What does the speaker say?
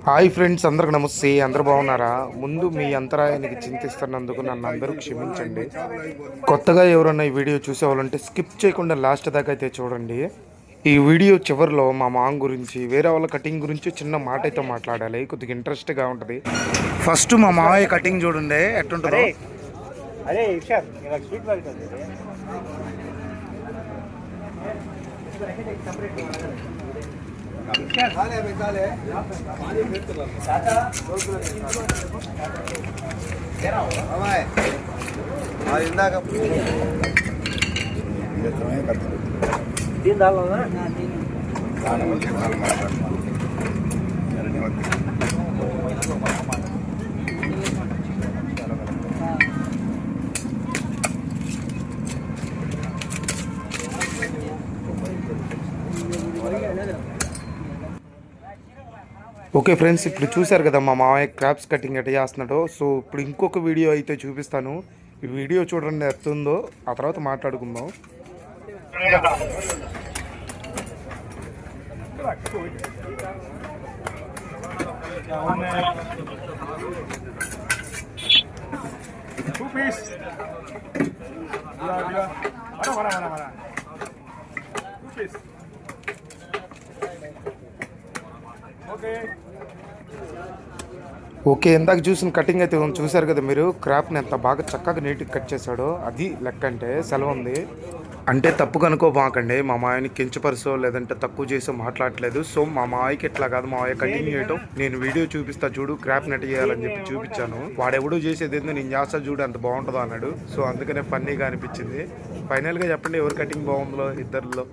Hi friends, అందరికి నమస్తే. అందరు బాగున్నారా? ముందు మీ అంతరాయానికి చింతిస్తున్నందుకు నన్ను అందరూ క్షమించండి. కొత్తగా ఎవరన్నా ఈ వీడియో చూసేవాళ్ళంటే స్కిప్ చేయకుండా లాస్ట్ దాకా అయితే చూడండి. ఈ వీడియో చివరిలో మా మామ గురించి, వేరే వాళ్ళ కటింగ్ గురించి చిన్న మాట అయితే మాట్లాడాలి. కొద్దిగా ఇంట్రెస్ట్గా ఉంటుంది. ఫస్ట్ మా మామయ్య కటింగ్ చూడండి ఎట్టుంటుందో. ఓకే ఫ్రెండ్స్, ఇప్పుడు చూశారు కదా మా మామయ్య క్రాప్స్ కటింగ్ ఎట్లా చేస్తున్నాడో. సో ఇప్పుడు ఇంకొక వీడియో అయితే చూపిస్తాను. ఈ వీడియో చూడండి ఎట్టుందో, ఆ తర్వాత మాట్లాడుకుందాం. ఓకే, ఇందాక చూసిన కటింగ్ అయితే చూశారు కదా మీరు. క్రాప్ని ఎంత బాగా చక్కగా నీట్గా కట్ చేశాడో, అది లెక్క అంటే సెలవు ఉంది. అంటే తప్పు కనుకోబాకండి, మా మాయని కించపరుసో లేదంటే తక్కువ చేసో మాట్లాడలేదు. సో మా మాయకి ఎట్లా కాదు, మా మాయ కటింగ్ చేయటం నేను వీడియో చూపిస్తా చూడు, క్రాప్ నెట్ చేయాలని చెప్పి చూపించాను. వాడెవడో చేసేది ఏందో నేను చేస్తా చూడు, అంత బాగుంటుందో అన్నాడు. సో అందుకనే ఫన్నీగా అనిపించింది. ఫైనల్గా చెప్పండి ఎవరు కటింగ్ బాగుందో ఇద్దరిలో.